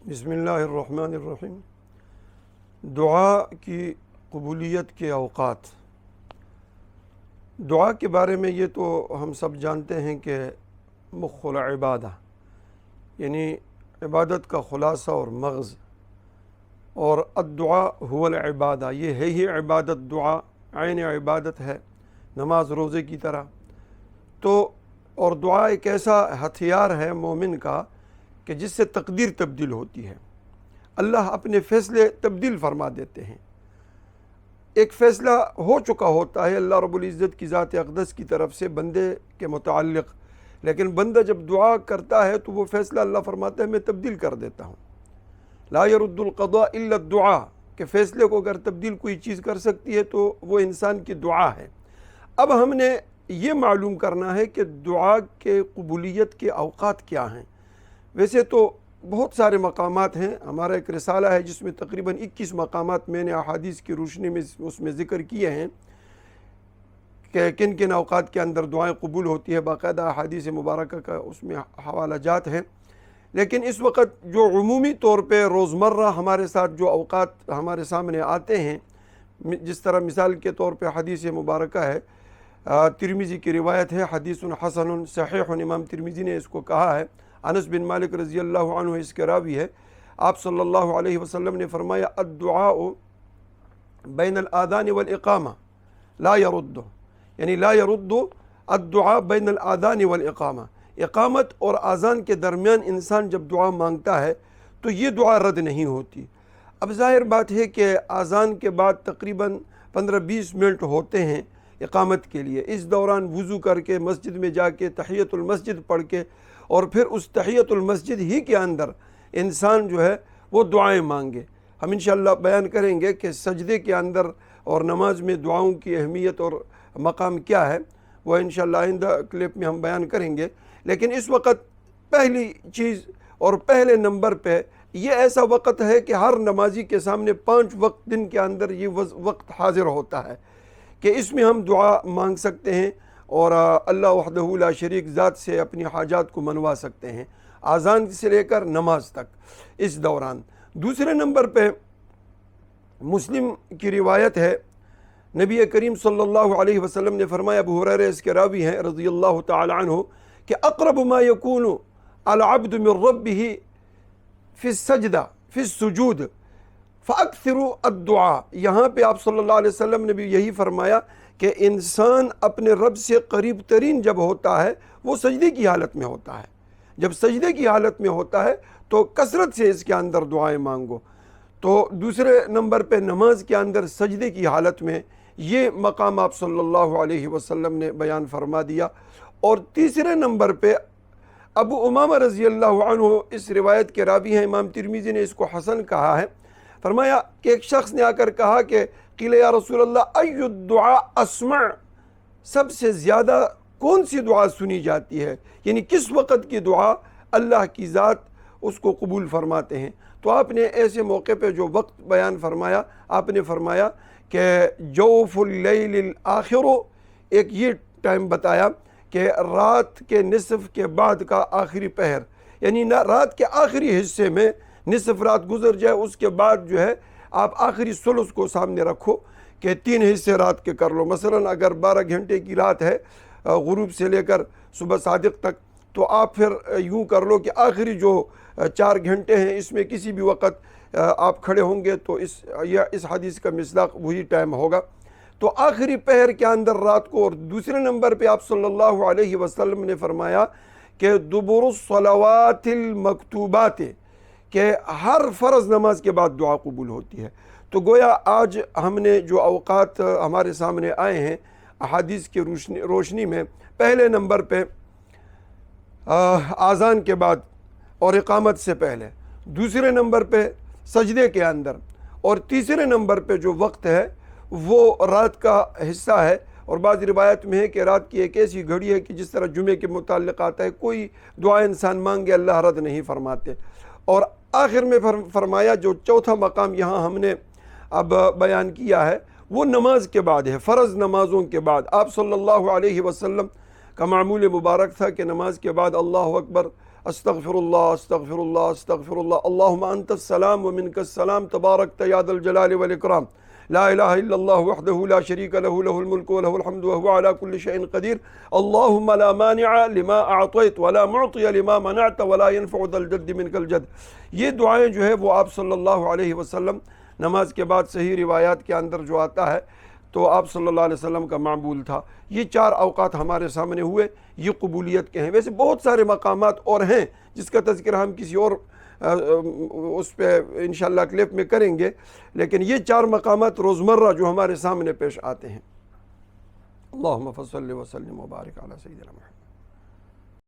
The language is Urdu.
بسم اللہ الرحمن الرحیم۔ دعا کی قبولیت کے اوقات۔ دعا کے بارے میں یہ تو ہم سب جانتے ہیں کہ مخ العبادہ، یعنی عبادت کا خلاصہ اور مغز، اور الدعاء هو العبادہ، یہ ہے ہی عبادت، دعا عین عبادت ہے، نماز روزے کی طرح۔ تو اور دعا ایک ایسا ہتھیار ہے مومن کا کہ جس سے تقدیر تبدیل ہوتی ہے، اللہ اپنے فیصلے تبدیل فرما دیتے ہیں۔ ایک فیصلہ ہو چکا ہوتا ہے اللہ رب العزت کی ذات اقدس کی طرف سے بندے کے متعلق، لیکن بندہ جب دعا کرتا ہے تو وہ فیصلہ اللہ فرماتا ہے میں تبدیل کر دیتا ہوں۔ لا يرد القضاء الا الدعاء، کہ فیصلے کو اگر تبدیل کوئی چیز کر سکتی ہے تو وہ انسان کی دعا ہے۔ اب ہم نے یہ معلوم کرنا ہے کہ دعا کے قبولیت کے اوقات کیا ہیں۔ ویسے تو بہت سارے مقامات ہیں، ہمارا ایک رسالہ ہے جس میں تقریباً 21 مقامات میں نے احادیث کی روشنی میں اس میں ذکر کیے ہیں کہ کن کن اوقات کے اندر دعائیں قبول ہوتی ہے، باقاعدہ احادیث مبارکہ کا اس میں حوالہ جات ہیں۔ لیکن اس وقت جو عمومی طور پہ روزمرہ ہمارے ساتھ جو اوقات ہمارے سامنے آتے ہیں، جس طرح مثال کے طور پہ حدیث مبارکہ ہے، ترمذی کی روایت ہے، حدیث حسن صحیح، امام ترمذی نے اس کو کہا ہے، انس بن مالک رضی اللہ عنہ اس کے راوی ہے، آپ صلی اللہ علیہ وسلم نے فرمایا الدعاء بین الاذان والاقامہ لا يرد، یعنی لا يرد الدعاء بین الاذان والاقامہ، اقامت اور اذان کے درمیان انسان جب دعا مانگتا ہے تو یہ دعا رد نہیں ہوتی۔ اب ظاہر بات ہے کہ اذان کے بعد تقریباً 15-20 منٹ ہوتے ہیں اقامت کے لیے، اس دوران وضو کر کے مسجد میں جا کے تحیۃ المسجد پڑھ کے اور پھر اس تحیۃ المسجد ہی کے اندر انسان جو ہے وہ دعائیں مانگے۔ ہم انشاءاللہ بیان کریں گے کہ سجدے کے اندر اور نماز میں دعاؤں کی اہمیت اور مقام کیا ہے، وہ انشاءاللہ آئندہ کلپ میں ہم بیان کریں گے۔ لیکن اس وقت پہلی چیز اور پہلے نمبر پہ یہ ایسا وقت ہے کہ ہر نمازی کے سامنے 5 وقت دن کے اندر یہ وقت حاضر ہوتا ہے کہ اس میں ہم دعا مانگ سکتے ہیں اور اللہ وحدہ لا شریک ذات سے اپنی حاجات کو منوا سکتے ہیں، اذان سے لے کر نماز تک اس دوران۔ دوسرے نمبر پہ مسلم کی روایت ہے، نبی کریم صلی اللہ علیہ وسلم نے فرمایا، ابو ہریرہ اس کے راوی ہیں رضی اللہ تعالی عنہ، کہ اقرب ما یکون العبد من ربہ فی السجدہ فی السجود فاکثروا الدعاء، یہاں پہ آپ صلی اللہ علیہ وسلم نے بھی یہی فرمایا کہ انسان اپنے رب سے قریب ترین جب ہوتا ہے وہ سجدے کی حالت میں ہوتا ہے۔ جب سجدے کی حالت میں ہوتا ہے تو کثرت سے اس کے اندر دعائیں مانگو۔ تو دوسرے نمبر پہ نماز کے اندر سجدے کی حالت میں یہ مقام آپ صلی اللہ علیہ وسلم نے بیان فرما دیا۔ اور تیسرے نمبر پہ ابو امامہ رضی اللہ عنہ اس روایت کے راوی ہیں، امام ترمذی نے اس کو حسن کہا ہے، فرمایا کہ ایک شخص نے آ کر کہا کہ قیل یا رسول اللہ ای الدعاء اسمع، سب سے زیادہ کون سی دعا سنی جاتی ہے، یعنی کس وقت کی دعا اللہ کی ذات اس کو قبول فرماتے ہیں۔ تو آپ نے ایسے موقع پہ جو وقت بیان فرمایا، آپ نے فرمایا کہ جوف اللیل الآخر، ایک یہ ٹائم بتایا کہ رات کے نصف کے بعد کا آخری پہر، یعنی رات کے آخری حصے میں نصف رات گزر جائے، اس کے بعد جو ہے آپ آخری ثلث کو سامنے رکھو کہ 3 حصے رات کے کر لو۔ مثلا اگر 12 گھنٹے کی رات ہے غروب سے لے کر صبح صادق تک، تو آپ پھر یوں کر لو کہ آخری جو 4 گھنٹے ہیں اس میں کسی بھی وقت آپ کھڑے ہوں گے تو اس حدیث کا مصداق وہی ٹائم ہوگا۔ تو آخری پہر کے اندر رات کو۔ اور دوسرے نمبر پہ آپ صلی اللہ علیہ وسلم نے فرمایا کہ دبر الصلوات المکتوبات، کہ ہر فرض نماز کے بعد دعا قبول ہوتی ہے۔ تو گویا آج ہم نے جو اوقات ہمارے سامنے آئے ہیں احادیث کی روشنی میں، پہلے نمبر پہ اذان کے بعد اور اقامت سے پہلے، دوسرے نمبر پہ سجدے کے اندر، اور تیسرے نمبر پہ جو وقت ہے وہ رات کا حصہ ہے۔ اور بعض روایت میں ہے کہ رات کی ایک ایسی گھڑی ہے کہ جس طرح جمعے کے متعلق آتا ہے، کوئی دعا انسان مانگے اللہ رد نہیں فرماتے۔ اور آخر میں فرمایا جو چوتھا مقام یہاں ہم نے اب بیان کیا ہے وہ نماز کے بعد ہے، فرض نمازوں کے بعد۔ آپ صلی اللہ علیہ وسلم کا معمول مبارک تھا کہ نماز کے بعد اللہ اکبر استغفر اللہ استغفر اللہ استغفر اللہ، اللہم انت السلام ومنک السلام تبارکت یا ذا الجلال والاکرام، لا الہ الا اللہ وحدہ لا شریک لہ لہ الملک ولہ الحمد وہو علی کل شیء قدیر، اللہم لا مانع لما اعطیت ولا معطی لما منعت ولا ينفع ذا الجد منک الجد۔ یہ دعائیں جو ہے وہ آپ صلی اللہ علیہ وسلم نماز کے بعد صحیح روایات کے اندر جو آتا ہے تو آپ صلی اللہ علیہ وسلم کا معمول تھا۔ یہ 4 اوقات ہمارے سامنے ہوئے، یہ قبولیت کے ہیں۔ ویسے بہت سارے مقامات اور ہیں جس کا تذکرہ ہم کسی اور اس پہ انشاءاللہ کلپ میں کریں گے، لیکن یہ 4 مقامات روزمرہ جو ہمارے سامنے پیش آتے ہیں۔ اللہم صل وسلم وبارک علی سیدنا محمد۔